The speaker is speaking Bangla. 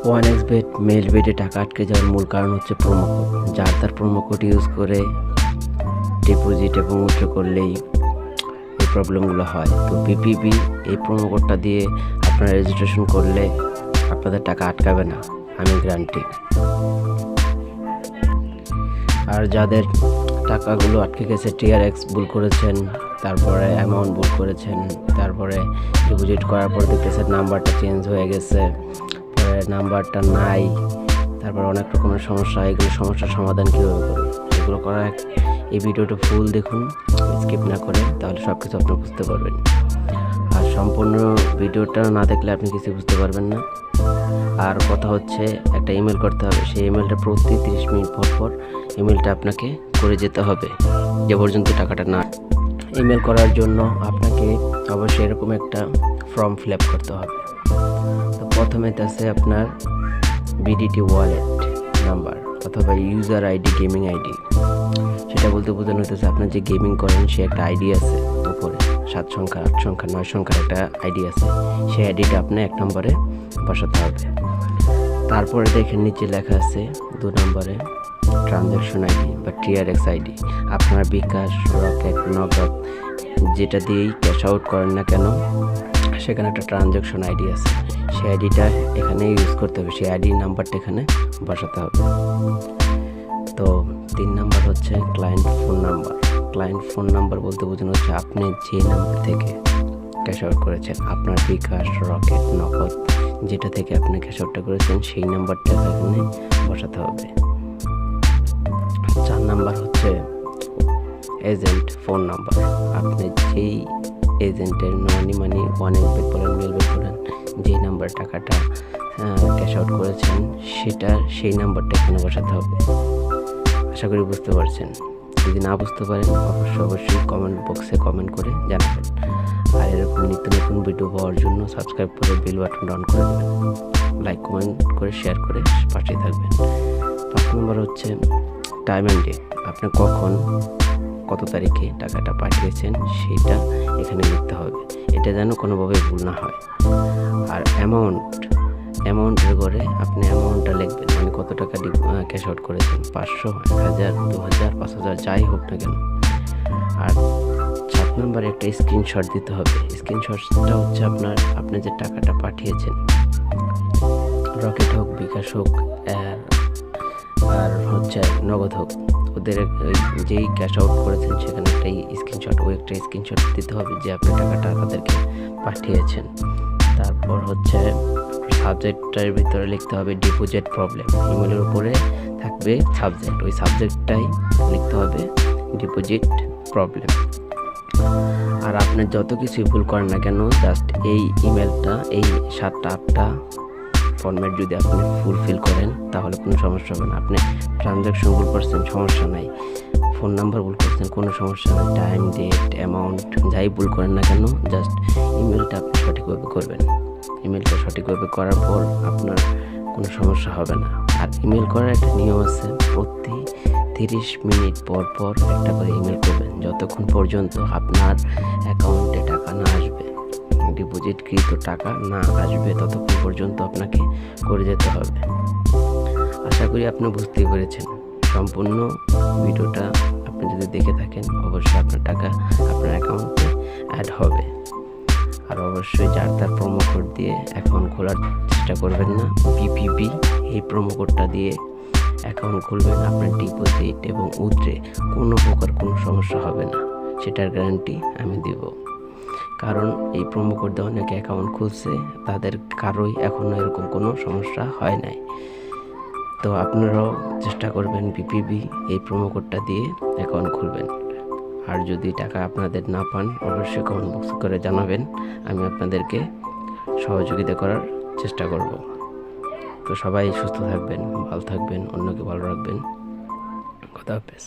ওয়ানএক্সবেট মেলবেটে টাকা আটকে যাওয়ার মূল কারণ হচ্ছে প্রোমো কোড। যার তার প্রোমো কোড ইউজ করে ডিপোজিট এবং উইথড্র করলেই এই প্রবলেমগুলো হয়। তো বিপিবি এই প্রোমো কোডটা দিয়ে আপনারা রেজিস্ট্রেশন করলে আপনাদের টাকা আটকাবে না, আমি গ্যারান্টি। আর যাদের টাকাগুলো আটকে গেছে, টিআরএক্স ভুল করেছেন, তারপরে অ্যামাউন্ট ভুল করেছেন, তারপরে ডিপোজিট করার পর দেখতেছেন নাম্বারটা চেঞ্জ হয়ে গেছে, পরে নাম্বারটা নাই, তারপর অনেক রকমের সমস্যা, এগুলো সমস্যার সমাধান কীভাবে করবেন এগুলো করা এই ভিডিওটা ফুল দেখুন, স্কিপ না করে, তাহলে সব কিছু আপনি বুঝতে পারবেন। আর সম্পূর্ণ ভিডিওটা না দেখলে আপনি কিছু বুঝতে পারবেন না। আর কথা হচ্ছে, একটা ইমেল করতে হবে, সেই ইমেলটা প্রতি 30 মিনিট পর ইমেলটা আপনাকে করে যেতে হবে যে পর্যন্ত টাকাটা না। ইমেল করার জন্য আপনাকে অবশ্যই এরকম একটা ফর্ম ফিল আপ করতে হবে। তো প্রথমে আছে আপনার বিডিটি ওয়ালেট নাম্বার অথবা ইউজার আইডি, গেমিং আইডি। সেটা বলতে বোঝানো হতেছে আপনার যে গেমিং করেন সে একটা আইডি আছে, উপরে 7 সংখ্যা, 8 সংখ্যা, 9 সংখ্যার একটা আইডি আছে, সেই আইডিটা আপনি 1 নম্বরে বসাতে হবে। তারপরে দেখেন নিচে লেখা আছে 2 নম্বরে ট্রানজ্যাকশন আইডি বা টিআরএক্স আইডি। আপনার বিকাশ, রকেট, নগদ যেটা দিয়েই ক্যাশ আউট করেন না কেন, সেখানে একটা ট্রানজ্যাকশন আইডি আছে, সেই আইডিটা এখানে ইউজ করতে হবে, সেই আইডি নাম্বারটা এখানে বসাতে হবে। তো 3 নাম্বার হচ্ছে client phone number. Client phone number বলতে বোঝানো হচ্ছে আপনি যে নাম্বার থেকে ক্যাশ আউট করেছেন, আপনার বিকাশ, রকেট, নগদ যেটা থেকে আপনি ক্যাশ আউটটা করেছেন সেই নাম্বারটা এখানে বসাতে হবে। 4 নাম্বার হচ্ছে এজেন্ট ফোন নাম্বার। আপনি যেই এজেন্টের মানি ওয়ানএক্সবেট বলেন, মেলবেট বলেন, যেই নাম্বার টাকাটা ক্যাশ আউট করেছেন সেই নাম্বারটা এখানে বসাতে হবে। আশা করি বুঝতে পারছেন। যদি না বুঝতে পারেন অবশ্যই কমেন্ট বক্সে কমেন্ট করে জানাবেন। আর এরকম নিত্য নতুন ভিডিও পাওয়ার জন্য সাবস্ক্রাইব করে বেল বাটন অন করে দেবেন, লাইক কমেন্ট করে শেয়ার করে পাশেই থাকবেন। 5 নম্বর হচ্ছে টাইম অ্যান্ড ডেট। আপনি কখন কত তারিখে টাকাটা পাঠিয়েছেন সেটা এখানে লিখতে হবে, এটা যেন কোনোভাবে ভুল না হয়। আর অ্যামাউন্টের ঘরে আপনি অ্যামাউন্টটা লিখবেন, মানে কত টাকা ক্যাশ আউট করেছেন, 500, 1000, 2000, 5000 যাই হোক না কেন। আর 7 নম্বরে একটা স্ক্রিনশট দিতে হবে। স্ক্রিনশটটা হচ্ছে আপনি যে টাকাটা পাঠিয়েছেন, রকেট হোক, বিকাশ হোক, আর হচ্ছে নগদ হোক, ওদের যেই ক্যাশ আউট করেছেন সেখানে একটা স্ক্রিনশট দিতে হবে যে আপনি টাকাটা তাদেরকে পাঠিয়েছেন। তারপর হচ্ছে সাবজেক্টটার ভিতরে লিখতে হবে ডিপোজিট প্রবলেম। ইমেলের উপরে থাকবে সাবজেক্ট, ওই সাবজেক্টটাই লিখতে হবে ডিপোজিট প্রবলেম। আর আপনি যত কিছুই ভুল করেন না কেন, জাস্ট এই ইমেলটা, এই 7টা-8টা ফরম্যাট যদি আপনি ফুলফিল করেন তাহলে কোনো সমস্যা হবে না। আপনি ট্রানজ্যাকশন ভুল করছেন, সমস্যা নাই, ফোন নাম্বার ভুল করছেন, কোনো সমস্যা নেই, টাইম, ডেট, অ্যামাউন্ট যাই ভুল করেন না কেন, জাস্ট ইমেলটা আপনি সঠিকভাবে করবেন। ইমেলটা সঠিকভাবে করার পর আপনার কোনো সমস্যা হবে না। আর ইমেল করার একটা নিয়ম আছে, প্রতি 30 মিনিট পর একটা করে ইমেল করবেন, যতক্ষণ পর্যন্ত আপনার অ্যাকাউন্টে টাকা না আসবে, ডিপোজিটকৃত টাকা না আসবে, ততক্ষণ পর্যন্ত আপনাকে করে যেতে হবে। আশা করি আপনি বুঝতেই পেরেছেন। সম্পূর্ণ ভিডিওটা আপনি যদি দেখে থাকেন অবশ্যই আপনার টাকা আপনার অ্যাকাউন্টে অ্যাড হবে। আর অবশ্যই যার তার প্রোমো কোড দিয়ে অ্যাকাউন্ট খোলার চেষ্টা করবেন না। বিপিবি এই প্রোমো কোডটা দিয়ে অ্যাকাউন্ট খুলবেন, আপনার ডিপোজিট এবং উইথড্র কোনো প্রকার কোনো সমস্যা হবে না, সেটার গ্যারান্টি আমি দিব। কারণ এই প্রোমো কোড দিয়ে অনেকে অ্যাকাউন্ট খুলছে, তাদের কারোই এখনও এরকম কোনো সমস্যা হয় নাই। তো আপনারাও চেষ্টা করবেন বিপিবি এই প্রোমো কোডটা দিয়ে অ্যাকাউন্ট খুলবেন। আর যদি টাকা আপনাদের না পান অবশ্যই কমেন্ট বক্স করে জানাবেন, আমি আপনাদেরকে সহযোগিতা করার চেষ্টা করব। তো সবাই সুস্থ থাকবেন, ভালো থাকবেন, অন্যকে ভালো রাখবেন। খোদা হাফেজ।